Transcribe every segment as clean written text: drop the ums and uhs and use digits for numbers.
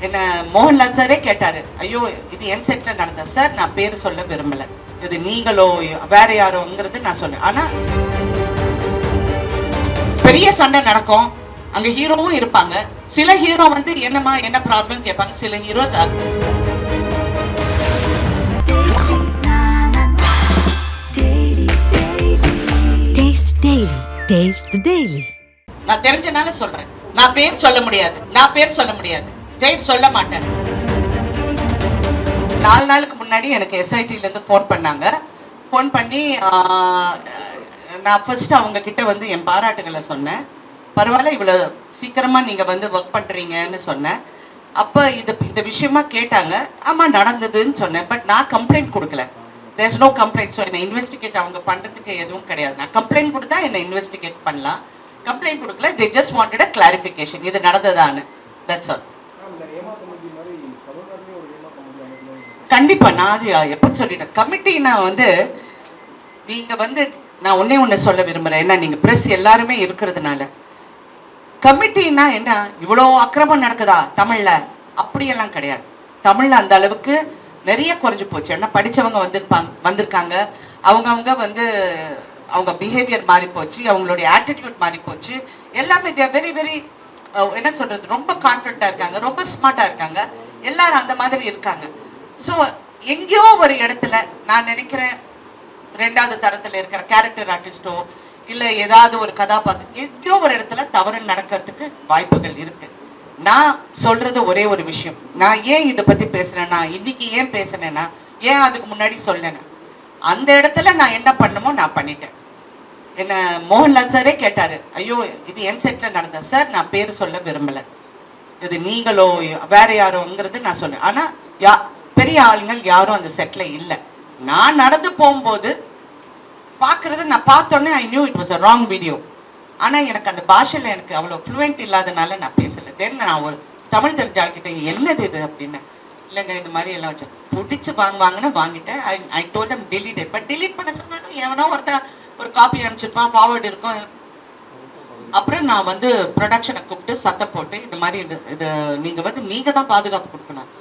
என்ன மோகன்லால் சாரே கேட்டாரு, ஐயோ இது என் செட்ல நடந்தது சார், நான் பேர் சொல்ல விரும்பல, இது நீங்களோ வேற யாரோங்கிறது நான் சொன்னேன். ஆனா பெரிய சண்டை நடக்கும், அங்க ஹீரோவும் இருப்பாங்க. சில ஹீரோ வந்து என்னமா என்ன ப்ராப்ளம் கேட்பாங்க, சில ஹீரோஸ் நான் தெரிஞ்சனால சொல்றேன். நான் பேர் சொல்ல முடியாது, பேர் சொல்ல மாட்டேன். 4 நாளுக்கு முன்னாடி எனக்கு எஸ்ஐடில இருந்து ஃபோன் பண்ணாங்க. ஃபோன் பண்ணி நான் ஃபர்ஸ்ட் அவங்க கிட்ட வந்து என் பாராட்டுகளை சொன்னேன். பரவாயில்ல, இவ்வளோ சீக்கிரமா நீங்க வந்து ஒர்க் பண்றீங்கன்னு சொன்னேன். அப்போ இந்த விஷயமா கேட்டாங்க. ஆமா நடந்ததுன்னு சொன்னேன். பட் நான் கம்ப்ளைண்ட் கொடுக்கல. There's no complaint. ஸோ என்னை இன்வெஸ்டிகேட் அவங்க பண்ணுறதுக்கு எதுவும் கிடையாது. நான் கம்ப்ளைண்ட் கொடுத்தா என்னை இன்வெஸ்டிகேட் பண்ணலாம். கம்ப்ளைண்ட் கொடுக்கல. They just wanted a clarification, இது நடந்ததான்னு. That's all. கண்டிப்பா நான் அது எப்போ சொல்லிட்டேன். கமிட்டினா வந்து நீங்க வந்து நான் ஒண்ணே சொல்ல விரும்புறேன். ஏன்னா நீங்க பிரஸ் எல்லாருமே இருக்கிறதுனால, கமிட்டினா என்ன இவ்வளோ அக்கிரமம் நடக்குதா தமிழ்ல? அப்படியெல்லாம் கிடையாது. தமிழ்ல அந்த அளவுக்கு நிறைய குறைஞ்சு போச்சு. ஏன்னா படிச்சவங்க வந்திருக்காங்க. அவங்க வந்து அவங்க பிஹேவியர் மாறி போச்சு, அவங்களுடைய ஆட்டிடியூட் மாறி போச்சு. எல்லாமே வெரி வெரி என்ன சொல்றது, ரொம்ப கான்ஃபிடண்டா இருக்காங்க, ரொம்ப ஸ்மார்ட்டா இருக்காங்க. எல்லாரும் அந்த மாதிரி இருக்காங்க. ஸோ எங்கேயோ ஒரு இடத்துல நான் நினைக்கிறேன், 2வது தரத்தில் இருக்கிற கேரக்டர் ஆர்டிஸ்டோ இல்லை ஏதாவது ஒரு கதாபாத்திரம் எங்கேயோ ஒரு இடத்துல தவறு நடக்கிறதுக்கு வாய்ப்புகள் இருக்கு. நான் சொல்றது ஒரே ஒரு விஷயம். நான் ஏன் இதை பத்தி பேசுறேன்னா, இன்னைக்கு ஏன் பேசுனேன்னா, ஏன் அதுக்கு முன்னாடி சொன்னேன்னா, அந்த இடத்துல நான் என்ன பண்ணுமோ நான் பண்ணிட்டேன். என்ன மோகன்லால் சாரே கேட்டாரு, ஐயோ இது என் செட்ல நடந்தது சார், நான் பேர் சொல்ல விரும்பல, இது நீங்களோ வேற யாரோங்கிறது நான் சொன்னேன். ஆனா பெரிய ஆளுங்கள் யாரும் அந்த செட்ல இல்லை. நான் நடந்து போகும்போது பார்க்கறது, நான் பார்த்தோன்னே I knew it was a wrong video. ஆனால் எனக்கு அந்த பாஷையில் எனக்கு அவ்வளோ ஃப்ளூவெண்ட் இல்லாதனால நான் பேசலை. தென் நான் ஒரு தமிழ் தெரிஞ்ச ஆள்கிட்ட என்னது இது அப்படின்னு, இல்லைங்க இது மாதிரி எல்லாம் வச்சு பிடிச்சி வாங்குவாங்கன்னு வாங்கிட்டேன். I told them delete it. But delete பண்ண சொன்னாலும் எவனோ ஒருத்தர் ஒரு காப்பி அனுப்பிச்சிருப்பான், ஃபார்வர்டு இருக்கும். அப்புறம் நான் வந்து ப்ரொடக்ஷனை கூப்பிட்டு சத்தம் போட்டு, இந்த மாதிரி இது நீங்கள் தான் பாதுகாப்பு கொடுக்கணும்.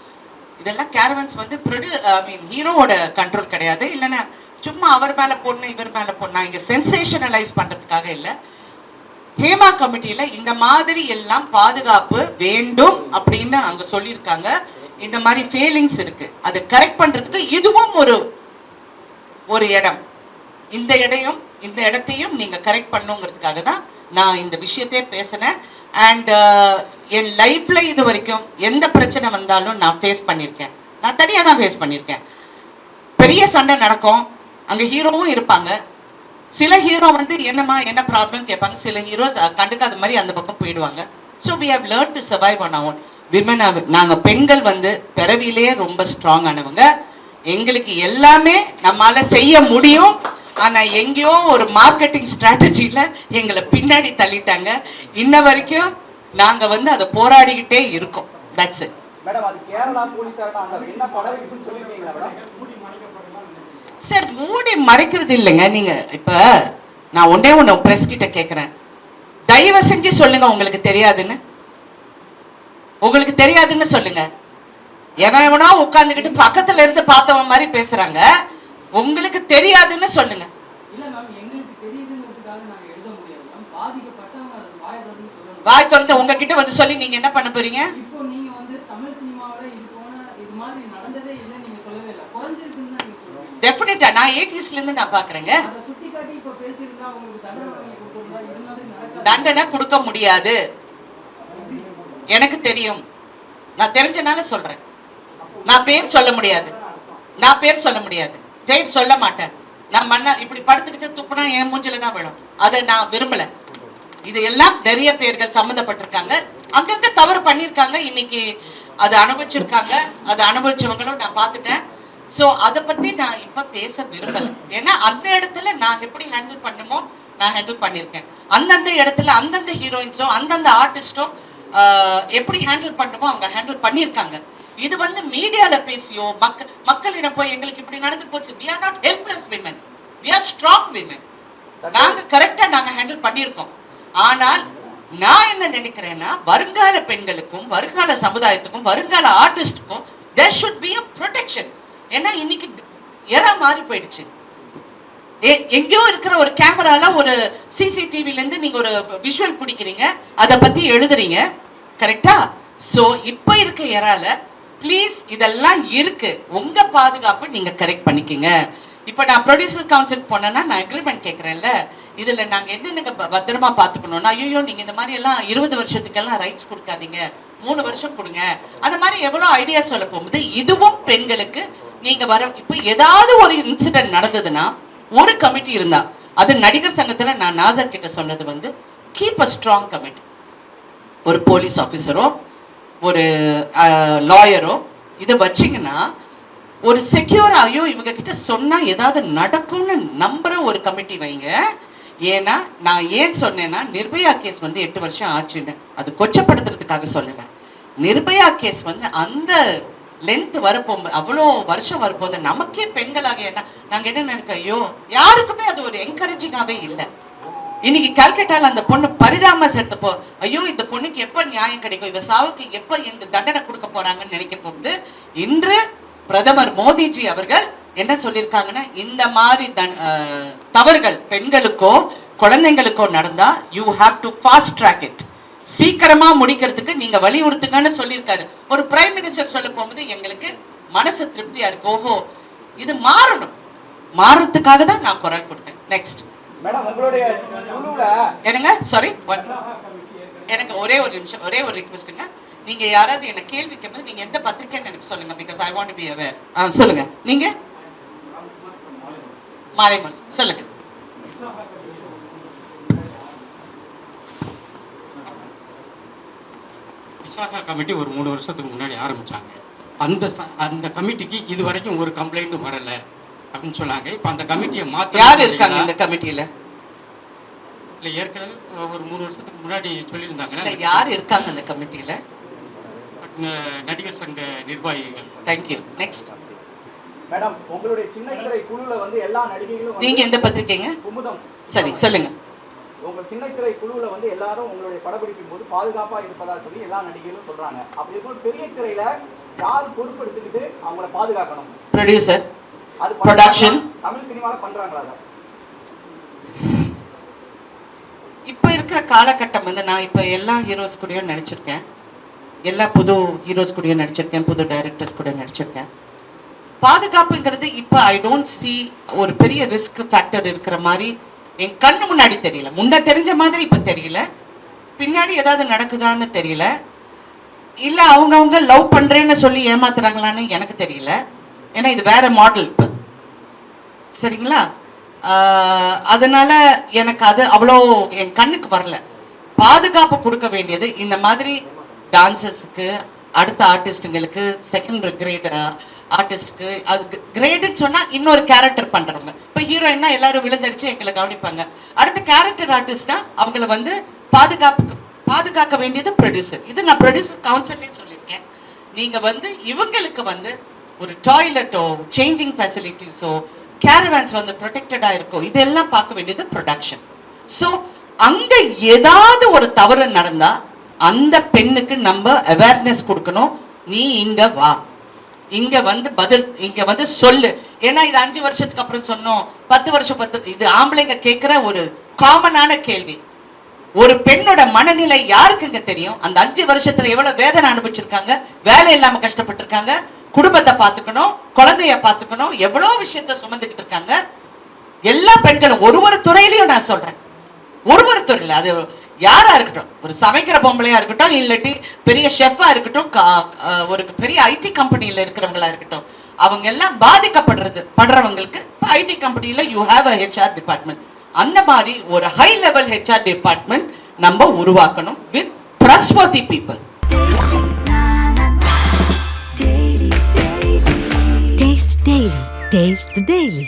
இதெல்லாம் கேரவன்ஸ் வந்து ஹீரோவோட கண்ட்ரோல் கிடையாது. இல்லைன்னா சும்மா அவர் மேல போடணும் இவர் மேல போடணும், இங்க சென்சேஷனலைஸ் பண்றதுக்காக இல்லை. ஹேமா கமிட்டியில இந்த மாதிரி எல்லாம் பாதுகாப்பு வேண்டும் அப்படின்னு அங்க சொல்லியிருக்காங்க. இந்த மாதிரி ஃபெயிலிங்ஸ் இருக்கு, அது கரெக்ட் பண்றதுக்கு இதுவும் ஒரு இடம். இந்த இடத்தையும் நீங்க கரெக்ட் பண்ணுங்கிறதுக்காக தான் நான் இந்த விஷயத்தையே பேசினேன். அண்ட் என் லைஃப்ல இது வரைக்கும் எந்த பிரச்சனை வந்தாலும் நான் ஃபேஸ் பண்ணியிருக்கேன். நான் தனியாக தான் ஃபேஸ் பண்ணியிருக்கேன். பெரிய சண்டை நடக்கும், அங்க ஹீரோவும் இருப்பாங்க. சில ஹீரோ வந்து என்னமா என்ன ப்ராப்ளம் கேட்பாங்க, சில ஹீரோஸ் கண்டுக்காத மாதிரி அந்த பக்கம் போயிடுவாங்க. So we have learn to survive on our women. நாங்க பெண்கள் வந்து பிறவிலேயே ரொம்ப ஸ்ட்ராங் ஆனவங்க. எங்களுக்கு எல்லாமே நம்மால செய்ய முடியும். ஆனா எங்கேயோ ஒரு மார்க்கெட்டிங் ஸ்ட்ராட்டஜில எங்களை பின்னாடி தள்ளிட்டாங்க. இன்ன வரைக்கும் நாங்க வந்து அதை போராடிக்கிட்டே இருக்கோம். That's it. சார் மூடி மறைக்கிறது இல்லைங்க. நீங்க இப்ப நான் ஒண்ணு பிரஸ் கிட்ட கேட்கிறேன், தயவு செஞ்சு சொல்லுங்க உங்களுக்கு தெரியாதுன்னு சொல்லுங்க. எவனா உட்கார்ந்துக்கிட்டு பக்கத்துல இருந்து பார்த்தவன் மாதிரி பேசுறாங்க. உங்களுக்கு தெரியாதுன்னு சொல்லுங்க. வாய் திறந்து உங்ககிட்ட வந்து சொல்லி நீங்க என்ன பண்ண போறீங்க? டெஃபினட்டா நான் 80ஸ்ல இருந்து நான் பாக்குறேங்க. தண்டனை கொடுக்க முடியாது, எனக்கு தெரியும். நான் தெரிஞ்சனால சொல்றேன். நான் பேர் சொல்ல முடியாது, பேர் சொல்ல மாட்டேன். நான் மண்ண இப்படி படுத்துக்கிட்டு துப்புனா என் மூஞ்சில தான் விழும். அதை நான் விரும்பல. இது எல்லாம் நிறைய பேர்கள் சம்மந்தப்பட்டிருக்காங்க, அங்கங்க தவறு பண்ணிருக்காங்க. இன்னைக்கு அது அனுபவிச்சிருக்காங்க. அது அனுபவிச்சவங்களும் நான் பார்த்துட்டேன். ஸோ அதை பத்தி நான் இப்ப பேச விரும்பல. ஏன்னா அந்த இடத்துல நான் எப்படி ஹேண்டில் பண்ணுமோ நான் ஹேண்டில் பண்ணியிருக்கேன். அந்தந்த இடத்துல அந்தந்த ஹீரோயின்ஸோ அந்தந்த ஆர்டிஸ்டோ எப்படி ஹேண்டில் பண்ணுமோ அவங்க ஹேண்டில் பண்ணியிருக்காங்க. இது வந்து மீடியால பேசியோ மக்களிடம் போய் எங்களுக்கு இப்படி நடந்து போச்சு, we are not helpless women, we are strong women. நாங்க கரெக்டா நாங்க ஹேண்டில் பண்ணியிருக்கோம். ஆனால் நான் என்ன நினைக்கிறேன்னா வருங்கால பெண்களுக்கும் வருங்கால சமுதாயத்துக்கும் வருங்கால ஆர்டிஸ்டுக்கும் there should be a protection. ஏன்னா இன்னைக்கு எரா மாறி போயிடுச்சு. எங்கேயோ இருக்கிற ஒரு கேமரால ஒரு சிசிடிவில இருந்து நீங்க ஒரு விஷுவல் பிடிக்கிறீங்க, அதை பத்தி எழுதுறீங்க, கரெக்டா? சோ இப்ப இருக்க எரால ப்ளீஸ் இதெல்லாம் இருக்கு, உங்க பாதுகாப்பு நீங்க கரெக்ட் பண்ணிக்கங்க. இப்ப நான் ப்ரொடியூசர் கவுன்சில் போனேன்னா நான் அக்ரிமெண்ட் கேட்கறேன்ல, இதுல நாங்க என்னென்ன பத்திரமா பாத்துக்கணும்னா, ஐயோ நீங்க இந்த மாதிரி எல்லாம் 20 வருஷத்துக்கெல்லாம் ரைட்ஸ் கொடுக்காதீங்க, 3 வருஷம் கொடுங்க, அந்த மாதிரி எவ்வளவு ஐடியா சொல்ல போகும்போது இதுவும் பெண்களுக்கு நீங்க வர. இப்ப ஏதாவது ஒரு இன்சிடென்ட் நடந்ததுன்னா ஒரு கமிட்டி இருந்தா, அது நடிகர் சங்கத்துல நான் நாசர் கிட்ட சொன்னது வந்து கீப் அ ஸ்ட்ராங் கமிட்டி. ஒரு போலீஸ் ஆஃபீஸரோ ஒரு லாயரோ இதை வச்சிங்கன்னா ஒரு செக்யூர் ஐயோ இவங்க கிட்ட சொன்னா ஏதாவது நடக்கும்னு நம்புற ஒரு கமிட்டி வைங்க. ஏன்னா நான் ஏன் சொன்னேன்னா நிர்பயா கேஸ் வந்து 8 வருஷம் ஆச்சுன்னு, அது கொச்சப்படுத்துறதுக்காக சொல்லல. நிர்பயா கேஸ் வந்து அந்த லென்த் வரப்போகும்போது அவ்வளோ வருஷம் வரப்போது நமக்கே பெண்களாக என்ன நாங்க என்ன நினைக்க, ஐயோ யாருக்குமே அது ஒரு என்கரேஜிங்காவே இல்லை. இன்னைக்கு கல்கட்டால அந்த பொண்ணு பரிதாபமா செத்தப்போ ஐயோ இந்த பொண்ணுக்கு எப்ப நியாயம் கிடைக்கும், இவ சாவுக்கு எப்ப இந்த தண்டனை கொடுக்க போறாங்கன்னு நினைக்க போகுது. இன்று பிரதமர் மோடிஜி அவர்கள் என்ன சொல்லியிருக்காங்கன்னா, இந்த மாதிரி தவறுகள் பெண்களுக்கோ குழந்தைங்களுக்கோ நடந்தா you have to fast track it, சீக்கிரமா முடிக்கிறதுக்கு நீங்க வலியுறுத்துங்கன்னு சொல்லியிருக்காரு. ஒரு பிரைம் மினிஸ்டர் சொல்ல போகும்போது எங்களுக்கு மனசு திருப்தியா இருக்கு. ஓஹோ இது மாறணும், மாறதுக்காக தான் நான் குரல் கொடுத்தேன். நெக்ஸ்ட் என்னங்க, சாரி, எனக்கு ஒரே ஒரு நிமிஷம், ஒரே ஒரு ரிக்வெஸ்ட்டுங்க. நீங்க யாராவது என்ன கேள்வி கேட்பது நீங்க எந்த பத்திரிக்கைன்னு எனக்கு சொல்லுங்க, because I want to be aware. சொல்லுங்க, நீங்க மாலைமன் சொல்லுங்க. விசாகா கமிட்டி ஒரு 3 வருஷத்துக்கு முன்னாடி ஆரம்பிச்சாங்க. அந்த கமிட்டிக்கு இது வரைக்கும் ஒரு கம்ப்ளைண்ட்டும் வரல அப்படின்னு சொன்னாங்க. இப்ப அந்த கமிட்டியை மாத்த யார் இருக்காங்க இந்த கமிட்டியில? இல்ல ஏற்கனவே ஒரு 3 வருஷத்துக்கு முன்னாடி சொல்லியிருந்தாங்க. யார் இருக்காங்க அந்த கமிட்டியில? நடிகர் சங்க நிர்வாகிகள். தேங்க்யூ. நெக்ஸ்ட் மேடம், உங்களுடைய சின்ன திரை குழுல வந்து எல்லா நடிகைகளும் நீங்க எந்த பத்திரிக்கைங்க? குமுதம். சரி சொல்லுங்க. உங்க சின்ன திரை குழுல வந்து எல்லாரும் உங்களுடைய படப்பிடிக்கும் போது பாதுகாப்பா இருப்பதா சொல்லி எல்லா நடிகைகளும் சொல்றாங்க. அப்படி இருக்கும் பெரிய திரையில யார் பொறுப்பெடுத்துக்கிட்டு அவங்கள பாதுகாக்கணும்? ப்ரொடியூசர், அது ப்ரொடக்ஷன். தமிழ் சினிமால பண்றாங்களா அதை? இப்ப இருக்கிற காலகட்டம் வந்து நான் இப்ப எல்லா ஹீரோஸ் கூடயும் நடிச்சிருக்கேன், எல்லா புது ஹீரோஸ் கூடயும் நடிச்சிருக்கேன், புது டைரக்டர்ஸ் கூட நடிச்சிருக்கேன். பாதுகாப்புங்கிறது இப்ப ஐ டோன்ட் சி ஒரு பெரிய ரிஸ்க் ஃபேக்டர் இருக்கிற மாதிரி என் கண்ணு முன்னாடி தெரியல. முன்ன தெரிஞ்ச மாதிரி இப்ப தெரியல, பின்னாடி ஏதாவது நடக்குதான்னு தெரியல, இல்ல அவங்க லவ் பண்றேன்னு சொல்லி ஏமாத்துறாங்களான்னு எனக்கு தெரியல. ஏன்னா இது வேற மாடல் இப்ப, சரிங்களா? அதனால எனக்கு அது அவ்வளோ என் கண்ணுக்கு வரல. பாதுகாப்பு கொடுக்க வேண்டியது இந்த மாதிரி டான்சர்ஸுக்கு, அடுத்த ஆர்டிஸ்டுங்களுக்கு, செகண்ட் கிரேட் ஆர்டிஸ்டுக்கு. அது கிரேடுன்னு சொன்னா இன்னொரு கேரக்டர் பண்றவங்க. இப்ப ஹீரோயின்னா எல்லாரும் விழுந்தடிச்சு எங்களை கவனிப்பாங்க. அடுத்த கேரக்டர் ஆர்டிஸ்ட்னா அவங்கள வந்து பாதுகாக்க வேண்டியது ப்ரொடியூசர். இது நான் ப்ரொடியூசர் கவுன்சிலே சொல்லியிருக்கேன். நீங்க வந்து இவங்களுக்கு வந்து ஒரு டாய்லெட்டோ சேஞ்சிங் ஃபெசிலிட்டிஸோ கேரவேன்ஸ் வந்து ப்ரொடெக்டடா இருக்கும், இதெல்லாம் பார்க்க வேண்டியது ப்ரொடக்ஷன். ஸோ அங்க ஏதாவது ஒரு தவறு நடந்தா அந்த பெண்ணுக்கு நம்ம அவேர்னஸ் கொடுக்கணும். நீ இங்க வா, இங்க வந்து பதில், இங்க வந்து சொல்லு. ஏன்னா இது 5 வருஷத்துக்கு அப்புறம் சொன்னோம், 10 வருஷம், இது ஆம்பளைங்க கேட்கிற ஒரு காமனான கேள்வி. ஒரு பெண்ணோட மனநிலை யாருக்குங்க தெரியும்? அந்த 5 வருஷத்துல எவ்வளவு வேதனை அனுபவிச்சிருக்காங்க, வேலை இல்லாம கஷ்டப்பட்டு இருக்காங்க, குடும்பத்தை பார்த்துக்கணும், குழந்தைய பார்த்துக்கணும், எவ்வளவு விஷயத்த சுமந்துக்கிட்டு இருக்காங்க. எல்லா பெண்களும் ஒரு துறையிலையும் நான் சொல்றேன், ஒரு துறையில அது யாரா இருக்கட்டும், ஒரு சமைக்கிற பொம்பளையா இருக்கட்டும், இல்லாட்டி பெரிய ஷெஃபா இருக்கட்டும், ஒரு பெரிய ஐடி கம்பெனியில இருக்கிறவங்களா இருக்கட்டும், அவங்க எல்லாம் படுறவங்களுக்கு ஐடி கம்பெனியில you have a HR department. அந்த மாதிரி ஒரு ஹை லெவல் ஹெச்ஆர் டிபார்ட்மெண்ட் நம்ம உருவாக்கணும் with trustworthy people. Taste the Daily.